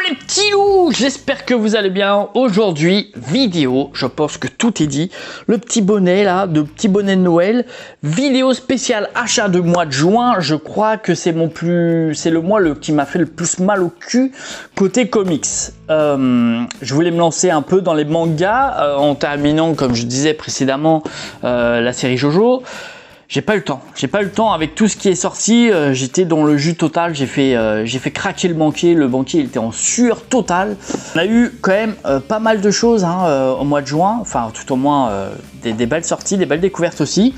mes petits loups, j'espère que vous allez bien. Aujourd'hui, vidéo, je pense que tout est dit. Le petit bonnet là, petit bonnet de Noël. Vidéo spéciale achat de mois de juin. Je crois que c'est le mois qui m'a fait le plus mal au cul côté comics. Je voulais me lancer un peu dans les mangas en terminant, comme je disais précédemment, la série Jojo. J'ai pas eu le temps avec tout ce qui est sorti. J'étais dans le jus total. J'ai fait craquer le banquier. Le banquier il était en sueur totale. On a eu quand même pas mal de choses au mois de juin. Enfin, tout au moins des belles sorties, des belles découvertes aussi.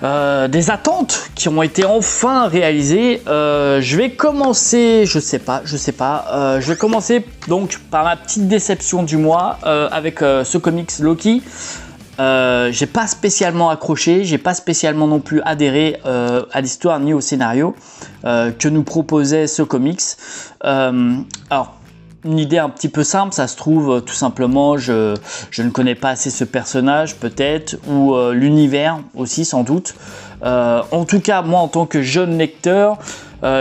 Des attentes qui ont été enfin réalisées. Je vais commencer, je sais pas. Je vais commencer donc par ma petite déception du mois avec ce comics Loki. J'ai pas spécialement accroché, j'ai pas spécialement non plus adhéré à l'histoire ni au scénario que nous proposait ce comics. Alors, une idée un petit peu simple, ça se trouve tout simplement je ne connais pas assez ce personnage peut-être, ou l'univers aussi sans doute. En tout cas, moi en tant que jeune lecteur,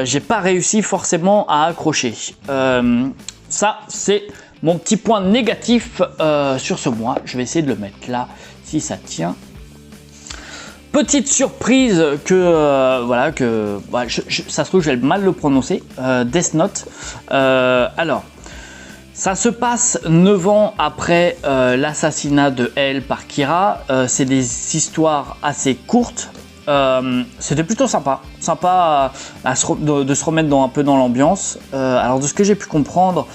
j'ai pas réussi forcément à accrocher. Ça c'est mon petit point négatif sur ce mois. Je vais essayer de le mettre là si ça tient. Petite surprise que ça se trouve je vais mal le prononcer. Death Note. Alors ça se passe 9 ans après l'assassinat de Elle par Kira. C'est des histoires assez courtes. C'était plutôt sympa de se remettre un peu dans l'ambiance. Alors de ce que j'ai pu comprendre,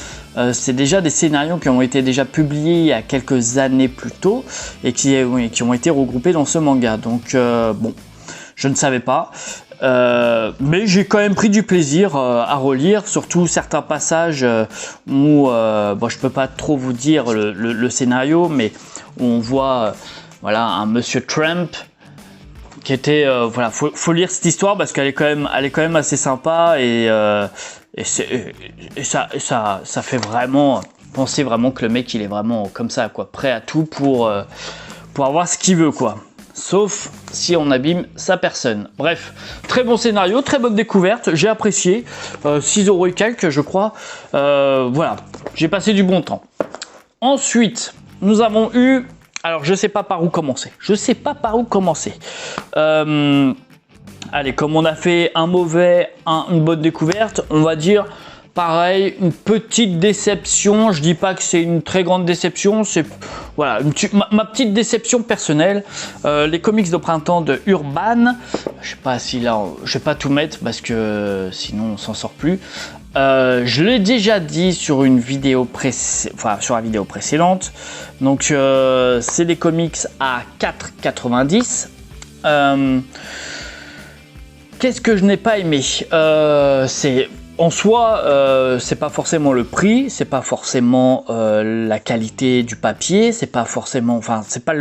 c'est déjà des scénarios qui ont été déjà publiés il y a quelques années plus tôt et qui ont été regroupés dans ce manga. Donc bon, je ne savais pas. Mais j'ai quand même pris du plaisir à relire, surtout certains passages où je peux pas trop vous dire le scénario, mais où on voit un monsieur Trump qui était faut lire cette histoire parce qu'elle est quand même assez sympa et ça fait vraiment penser vraiment que le mec il est vraiment comme ça quoi, prêt à tout pour avoir ce qu'il veut quoi. Sauf si on abîme sa personne. Bref, très bon scénario, très bonne découverte, j'ai apprécié. 6€ et quelques, je crois. Voilà, j'ai passé du bon temps. Ensuite, nous avons eu... Alors, je sais pas par où commencer. Allez, comme on a fait une bonne découverte, on va dire... Pareil, une petite déception. Je dis pas que c'est une très grande déception. C'est voilà ma petite déception personnelle. Les comics de printemps de Urban. Je sais pas si là, je vais pas tout mettre parce que sinon on s'en sort plus. Je l'ai déjà dit sur une vidéo sur la vidéo précédente. Donc c'est des comics à 4,90. Qu'est-ce que je n'ai pas aimé? En soi, c'est pas forcément le prix, c'est pas forcément la qualité du papier, c'est pas forcément, c'est pas tout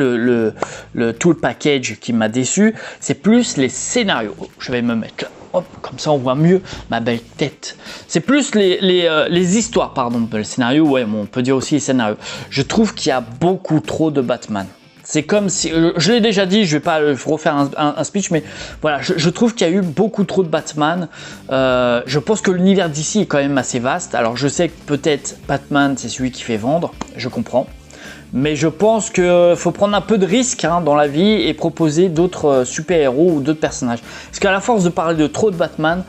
le package qui m'a déçu, c'est plus les scénarios. Je vais me mettre là, hop, comme ça on voit mieux ma belle tête. C'est plus les histoires, pardon, le scénario, ouais, on peut dire aussi les scénarios. Je trouve qu'il y a beaucoup trop de Batman. C'est comme si, je l'ai déjà dit, je vais pas refaire un speech, mais voilà, je trouve qu'il y a eu beaucoup trop de Batman. Je pense que l'univers d'ici est quand même assez vaste. Alors je sais que peut-être Batman c'est celui qui fait vendre, je comprends. Mais je pense qu'il faut prendre un peu de risque dans la vie et proposer d'autres super-héros ou d'autres personnages. Parce qu'à la force de parler de trop de Batman,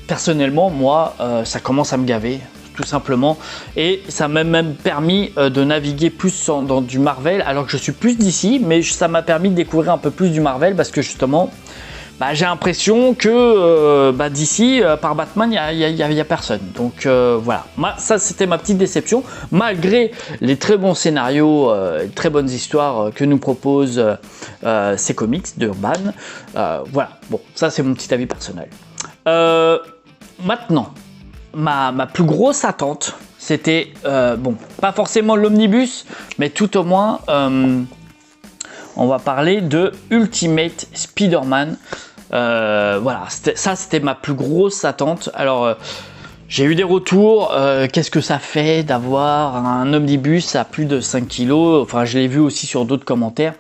personnellement, moi, ça commence à me gaver. Tout simplement, et ça m'a même permis de naviguer plus dans du Marvel alors que je suis plus d'ici, mais ça m'a permis de découvrir un peu plus du Marvel parce que justement j'ai l'impression que d'ici par Batman il y a personne, donc voilà, ça c'était ma petite déception malgré les très bons scénarios, très bonnes histoires que nous proposent ces comics d'Urban. Voilà, bon, ça c'est mon petit avis personnel. Maintenant, ma plus grosse attente, c'était, pas forcément l'omnibus, mais tout au moins, on va parler de Ultimate Spider-Man. Voilà, c'était ma plus grosse attente. Alors, j'ai eu des retours, qu'est-ce que ça fait d'avoir un omnibus à plus de 5 kilos, enfin je l'ai vu aussi sur d'autres commentaires.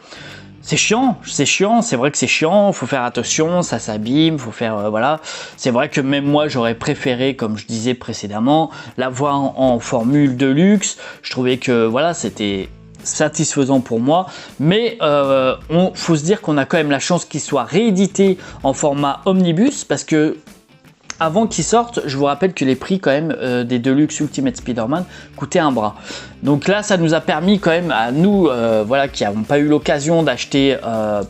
c'est chiant, c'est vrai que c'est chiant, faut faire attention, ça s'abîme, faut faire voilà. C'est vrai que même moi j'aurais préféré, comme je disais précédemment, l'avoir en formule de luxe. Je trouvais que voilà, c'était satisfaisant pour moi, mais faut se dire qu'on a quand même la chance qu'il soit réédité en format omnibus, parce que avant qu'ils sortent, je vous rappelle que les prix quand même des Deluxe Ultimate Spider-Man coûtaient un bras. Donc là, ça nous a permis quand même à nous, voilà, qui n'avons pas eu l'occasion d'acheter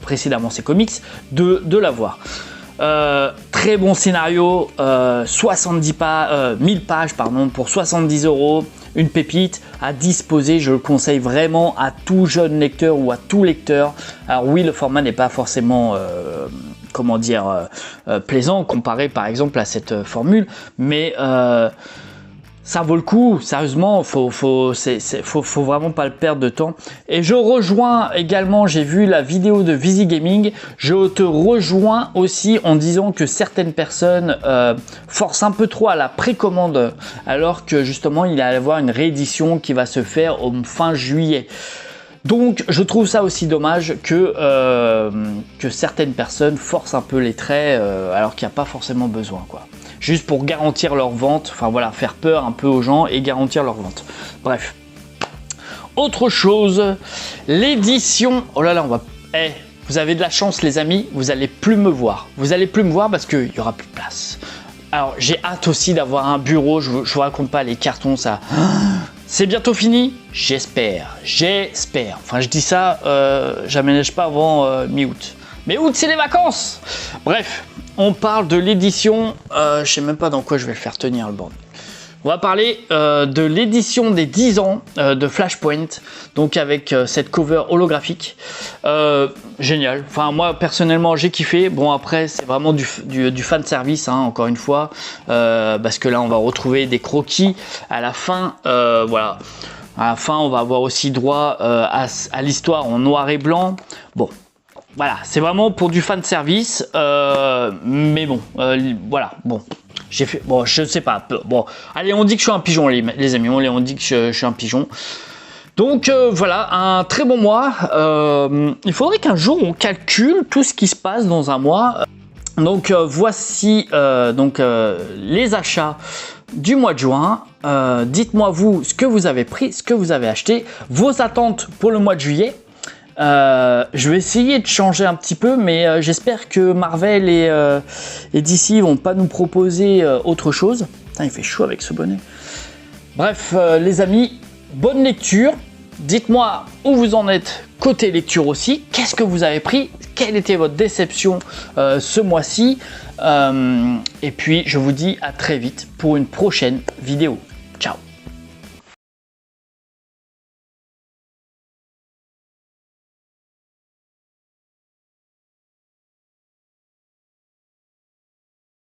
précédemment ces comics, de l'avoir. Très bon scénario, 1000 pages pardon, pour 70 €, une pépite à disposer. Je le conseille vraiment à tout jeune lecteur ou à tout lecteur. Alors oui, le format n'est pas forcément comment dire plaisant comparé par exemple à cette formule, mais ça vaut le coup, sérieusement, faut vraiment pas le perdre de temps. Et je rejoins également, j'ai vu la vidéo de Visi Gaming, je te rejoins aussi en disant que certaines personnes forcent un peu trop à la précommande, alors que justement il va y avoir une réédition qui va se faire au fin juillet. Donc je trouve ça aussi dommage que certaines personnes forcent un peu les traits alors qu'il n'y a pas forcément besoin, quoi. Juste pour garantir leur vente, enfin voilà, faire peur un peu aux gens et garantir leur vente. Bref. Autre chose, l'édition. Oh là là, on va. Vous avez de la chance, les amis, vous allez plus me voir. Vous allez plus me voir parce qu'il y aura plus de place. Alors j'ai hâte aussi d'avoir un bureau. Je vous raconte pas les cartons, ça. C'est bientôt fini, j'espère. Enfin, je dis ça, j'aménage pas avant mi-août. Mais août, c'est les vacances. Bref, on parle de l'édition. Je sais même pas dans quoi je vais le faire tenir, le bordel. On va parler de l'édition des 10 ans de Flashpoint, donc avec cette cover holographique. Génial. Enfin, moi, personnellement, j'ai kiffé. Bon, après, c'est vraiment du fan service, hein, encore une fois, parce que là, on va retrouver des croquis à la fin. Voilà. À la fin, on va avoir aussi droit à l'histoire en noir et blanc. Bon. Voilà, c'est vraiment pour du fan service, mais bon, voilà, bon, j'ai fait, bon, je sais pas, bon, allez, on dit que je suis un pigeon, les amis, on dit que je suis un pigeon. Donc voilà, un très bon mois. Il faudrait qu'un jour on calcule tout ce qui se passe dans un mois. Donc voici les achats du mois de juin. Dites-moi vous ce que vous avez pris, ce que vous avez acheté, vos attentes pour le mois de juillet. Je vais essayer de changer un petit peu, mais j'espère que Marvel et DC vont pas nous proposer autre chose. Putain, il fait chaud avec ce bonnet. Bref, les amis, bonne lecture. Dites-moi où vous en êtes côté lecture aussi. Qu'est-ce que vous avez pris? Quelle était votre déception ce mois-ci? Et puis, je vous dis à très vite pour une prochaine vidéo.